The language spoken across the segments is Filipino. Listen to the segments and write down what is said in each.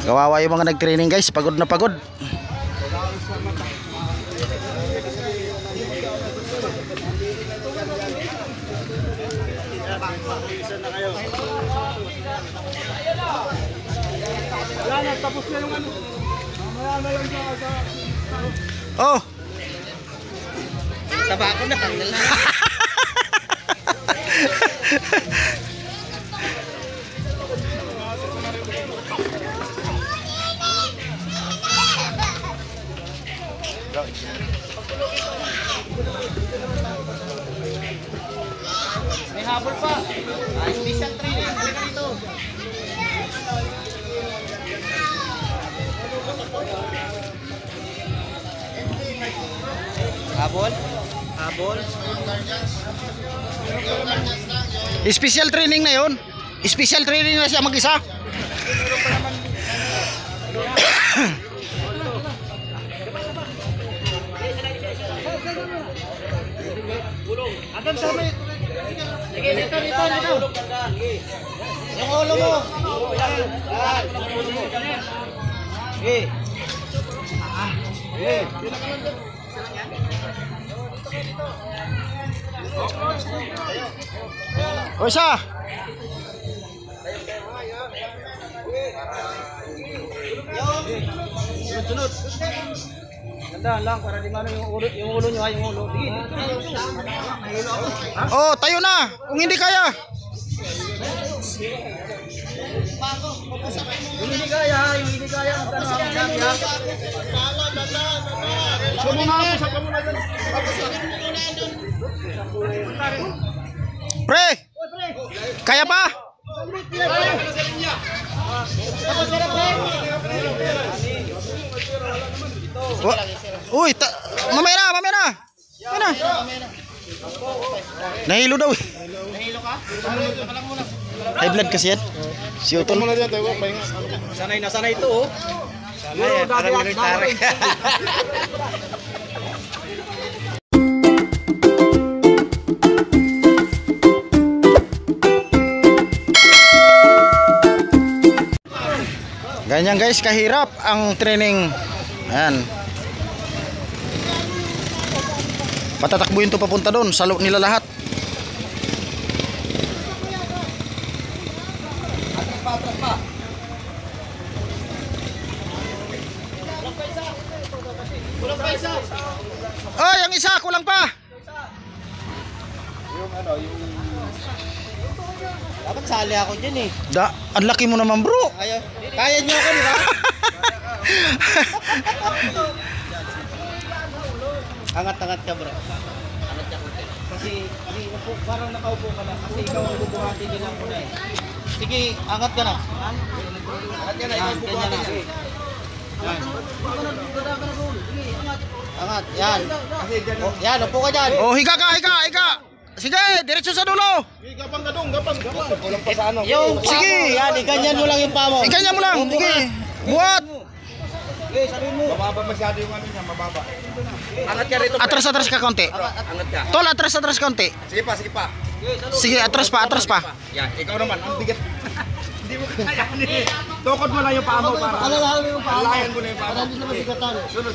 Kawawa yung mga nag-training guys, pagod na pagod. Tapos na yung ano. Mamaya na lang sa Oh. Tabako na tanggal na. May habol pa. Ay, special training. Halika dito. Habol? Habol? Special training na yun. Special training na siya mag-isa. Adan sa may. Sige, dito. Yung ulo mo. Yan. Sige. Sige. O isa. Sunod. Gandaan lang para di mano yung ulo nyo yung ulo. Oh, tayo na. Kung hindi kaya. Yung hindi kaya, Pre. Kaya pa? Uy, mamaya na. Nahilo daw. Nahilo ka? High blood kasi yan. Si Utol. Sanay na sanay ito oh. Sanay, parang military. Ganyan guys, kahirap ang training. Ayan. Patatakbuhin to papunta doon, salo nila lahat. Ay, ang isa, kulang pa. Yung ano, yung dapat sali ako dyan eh. Ang laki mo naman bro. Kaya nyo ako, di ba? Angat ka bro. Angat ka konti. Kasi parang nakaupo ka na. Kasi ikaw ang bubuhatin nila muna eh. Sige, angat ka na. Angat ka na. Ganyan na. Angat, yan. Yan, upo ka dyan. Oh, higa ka. Sige, diretso sa dulo. Gapang. Walang pa sa ano. Sige. Yan, iganyan mo lang yung paa mo. Iganyan mo lang. Sige. Buhat. Okay, sabihin mo. Mababa masyado yung ano niya, mababa. Angat ka rito. Atras ka konti. Angat ka. Tol, atras konti. Sige pa. Sige, atras pa. Yan, ikaw naman, ang bigat. Hindi mo kaya ni. Tukod mo lang yung paa mo para. Alalahan mo yung paa mo. Alalayan mo na yung paa mo. Para hindi na mabigatan. Sunod.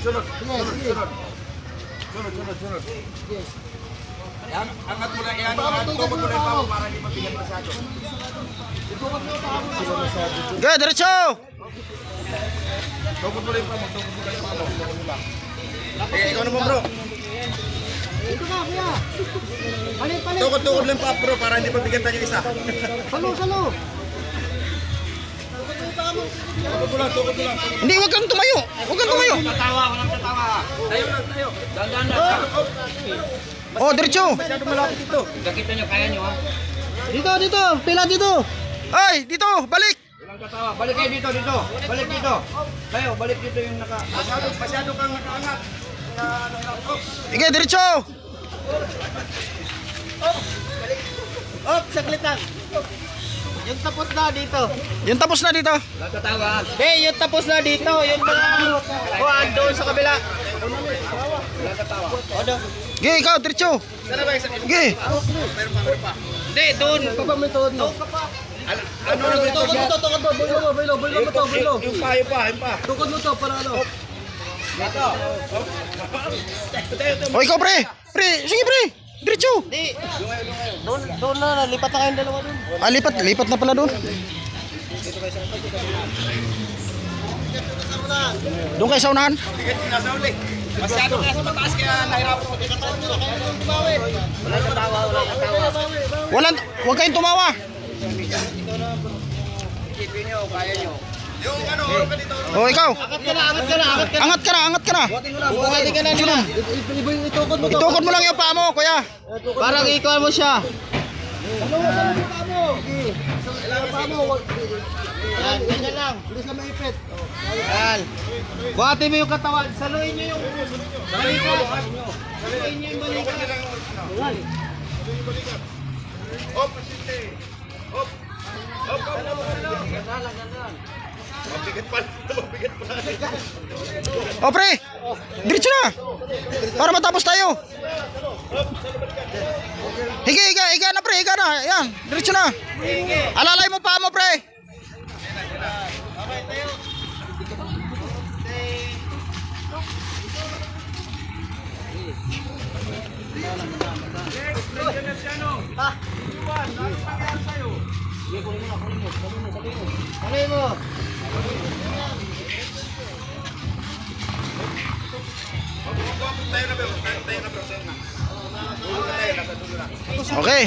Yan, angat mo lang yan. Tukod mo lang yung paa mo para hindi mabigat masyado. Go, diretso. Tukod mo lang yung paa mo. Ikaw naman bro. Ito na, kuya. Palit. Tukod lang yung paa bro para hindi mabigatan yung isa. Salo. Tukod mo lang. Hindi, wag kang tumayo. Tatawa. Tayo. Dandan lang. Oh, diretso. Masyado malapit ito. Nakita nyo, kaya nyo ha? Dito. Pila dito. Ay, dito, balik. Walang katawa. Balik kayo dito. Balik dito. Kayo, balik dito yung naka... Masyado kang nakaangat. Sige, diretso. Saglit lang. Yung tapos na dito. Yung tapos na dito. Walang katawa. Yung tapos na dito. Yung mga kuhaan doon sa kabila. Walang katawa. Sige, ikaw, diretso. Sana ba isa? Sige. Meron pa. Hindi, doon. Doon ka pa. Ano na ito? Tukod mo, baylo. Yung pa. Tukod mo to, para ano? Dito. O ikaw pre. Pre, sige pre. Diretso. Di. Doon na, lipat na kayong dalawa doon. Ah, lipat na pala doon. Doon kayo sa unahan. Nasa uli. Masyado kaya sa mataas kaya nahirapan mo. Wala kang tawa. Huwag kayong tumawa. Isipin nyo, kaya nyo. Yung ano, dito. O ikaw. Angat ka na. Angat ka na. Buhatin ka na nila. Itukod mo lang yung paa mo, kuya. Parang ikaw mo siya. Yan, ganyan lang. Bilis na maipit. Yan. Buhatin mo yung katawan. Saluin nyo yung balikat. Saluin nyo yung balikat. Hop, pasinte. Hop. Mabigat pa. O pre. Diretso na. Para matapos tayo. Higa na pre, higa na. Yan, diretso na. Alalay mo paa mo pre. Saluin mo. Okay.